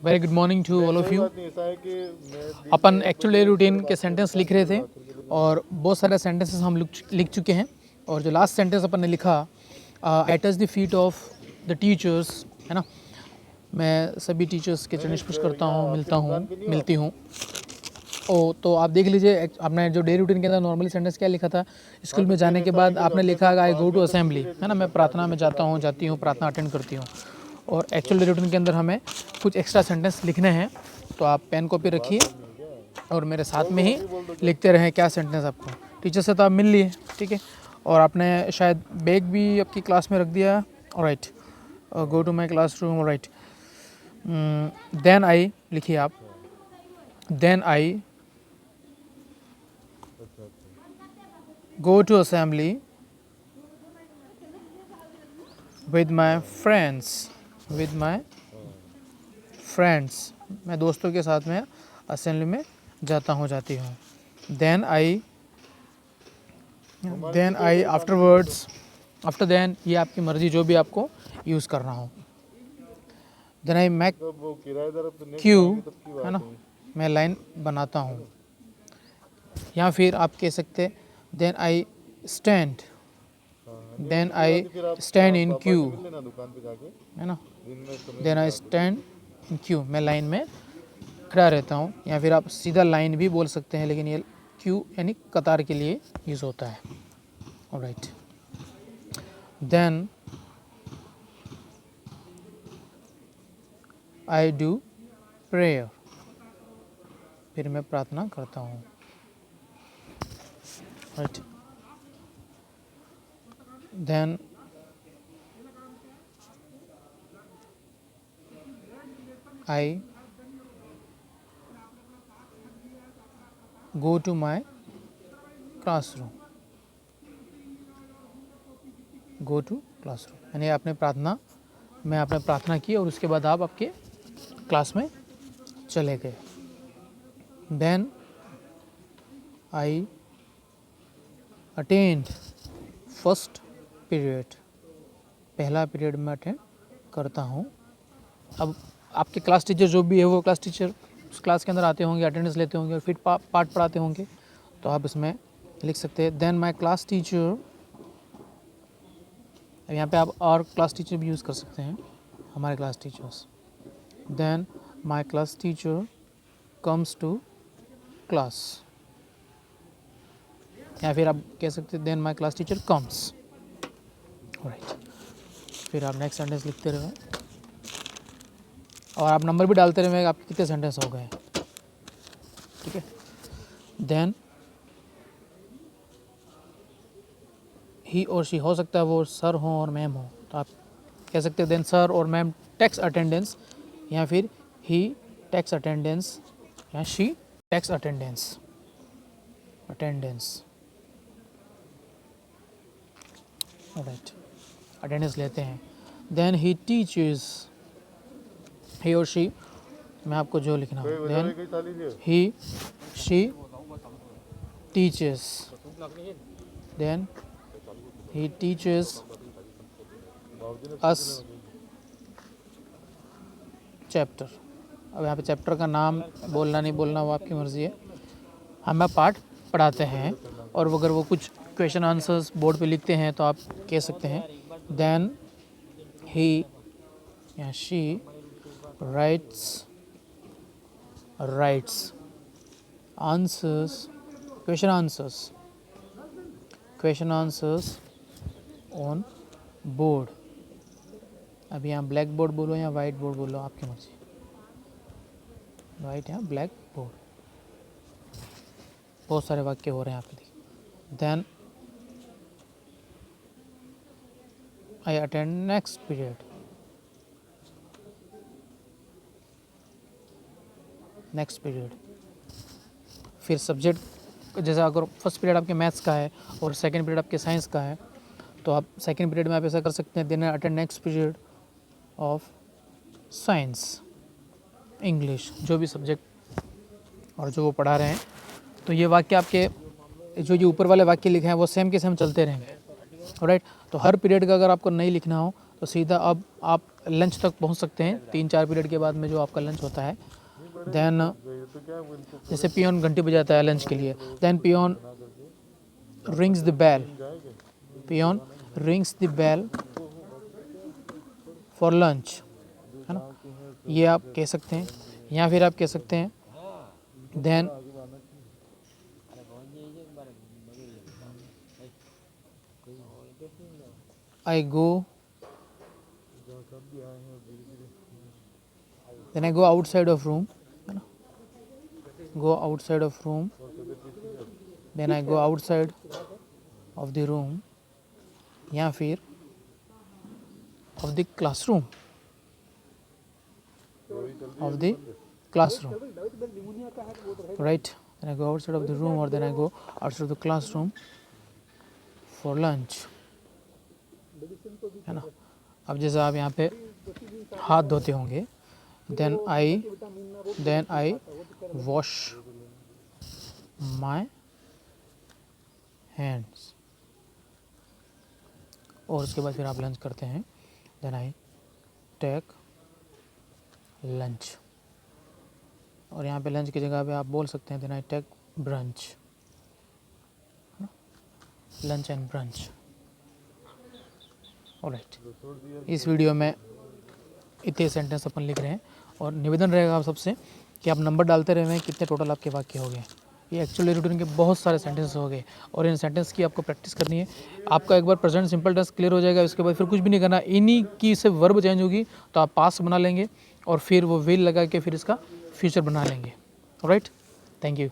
Very good morning to all of you. अपन actual day routine के sentence लिख रहे थे और बहुत सारे सेंटेंसेस हम लिख चुके हैं। और जो लास्ट सेंटेंस अपन ने लिखा, I touch the feet of the teachers, है ना। मैं सभी टीचर्स के चरण स्पर्श करता हूँ, मिलती हूँ। तो आप देख लीजिए, आपने जो डे रूटीन के अंदर नॉर्मली सेंटेंस क्या लिखा था, स्कूल में जाने के बाद आपने लिखा आई गो टू असेंबली, है ना। मैं प्रार्थना में जाती हूँ, प्रार्थना अटेंड करती हूँ। और एक्चुअल डे रूटीन के अंदर हमें कुछ एक्स्ट्रा सेंटेंस लिखने हैं, तो आप पेन कॉपी रखिए और मेरे साथ में ही लिखते रहें क्या सेंटेंस आपको। टीचर से तो आप मिल लिए, ठीक है, और आपने शायद बैग भी आपकी क्लास में रख दिया। Alright, go to my classroom. Alright, then I लिखिए आप, then I go to assembly with my friends, मैं दोस्तों के साथ में असेंबली में जाती हूँ। then I आफ्टर देन ये आपकी मर्जी, जो भी आपको यूज़ करना हो। then I make queue, है ना, मैं लाइन बनाता हूँ। या फिर आप कह सकते then I stand in queue, है ना। then I stand in queue, मैं लाइन में खड़ा रहता हूँ। या फिर आप सीधा लाइन भी बोल सकते हैं, लेकिन ये क्यू यानी कतार के लिए यूज़ होता है। Alright, then I do prayer, फिर मैं प्रार्थना करता हूँ। right, then I go to my classroom, यानी आपने प्रार्थना की और उसके बाद आप आपके क्लास में चले गए। then I attend first period, पहला पीरियड में अटेंड करता हूँ। अब आपके क्लास टीचर जो भी है वो क्लास टीचर उस क्लास के अंदर आते होंगे, अटेंडेंस लेते होंगे और फिर पाठ पढ़ाते होंगे, तो आप इसमें लिख सकते हैं देन माई क्लास टीचर। अब यहाँ पे आप और क्लास टीचर भी यूज़ कर सकते हैं, हमारे class teachers. Then my class teacher comes to class, या फिर आप कह सकते हैं then my class teacher comes. Right, फिर आप नेक्स्ट सेंटेंस लिखते रहे और आप नंबर भी डालते रहे आपके कितने सेंटेंस हो गए, ठीक है। देन ही और शी, हो सकता है वो सर हो और मैम हो, तो आप कह सकते हैं देन सर और मैम टेक्स अटेंडेंस, या फिर ही टेक्स अटेंडेंस या she takes attendance. Right, attendance लेते हैं। देन ही टीचेस, ही और शी, मैं आपको जो लिखना है, then he she teaches, then he teaches us chapter. अब यहाँ पे चैप्टर का नाम बोलना नहीं बोलना वो आपकी मर्ज़ी है। हमें पाठ पढ़ाते हैं, और अगर वो कुछ क्वेश्चन आंसर्स बोर्ड पे लिखते हैं तो आप कह सकते हैं देन ही या she writes answers, question answers on board. अब यहाँ ब्लैक बोर्ड बोलो या वाइट बोर्ड बोलो, आपकी मर्जी, वाइट या ब्लैक बोर्ड। बहुत सारे वाक्य हो रहे हैं यहाँ पे, देखिए। Then I attend next period, फिर सब्जेक्ट, जैसे अगर फर्स्ट पीरियड आपके मैथ्स का है और सेकंड पीरियड आपके साइंस का है, तो आप सेकंड पीरियड में आप ऐसा कर सकते हैं then I attend next period of science, English, जो भी सब्जेक्ट और जो वो पढ़ा रहे हैं। तो ये वाक्य आपके जो ये ऊपर वाले वाक्य लिखे हैं वो सेम के सेम चलते रहेंगे। राइट, तो हर पीरियड का अगर आपको नहीं लिखना हो तो सीधा अब आप लंच तक पहुंच सकते हैं 3-4 पीरियड के बाद में जो आपका लंच होता है। देन जैसे पियोन घंटी बजाता है लंच के लिए, then peon rings the bell, peon rings the bell for lunch, है ना, ये आप कह सकते हैं। या फिर आप कह सकते हैं then I go outside of room, है ना, go outside of room, then I go outside of the room, या फिर of the classroom, of the classroom, right? Then I go outside of the room, or then I go outside of the classroom for lunch, है ना। अब जैसे आप यहाँ पे हाथ धोते होंगे, then I wash my hands, और उसके बाद फिर आप लंच करते हैं, then I take लंच, और यहाँ पे लंच की जगह पे आप बोल सकते हैं then I take brunch, lunch and brunch. Alright, इस वीडियो में इतने सेंटेंस अपन लिख रहे हैं, और निवेदन रहेगा आप सबसे कि आप नंबर डालते रहे कितने टोटल आपके वाक्य हो गए। ये एक्चुअली रूटीन के बहुत सारे सेंटेंस हो गए, और इन सेंटेंस की आपको प्रैक्टिस करनी है। आपका एक बार प्रेजेंट सिंपल टेंस क्लियर हो जाएगा, उसके बाद फिर कुछ भी नहीं करना, इन्हीं की से वर्ब चेंज होगी तो आप पास्ट बना लेंगे, और फिर वो विल लगा के फिर इसका फ्यूचर बना लेंगे। Alright, thank you.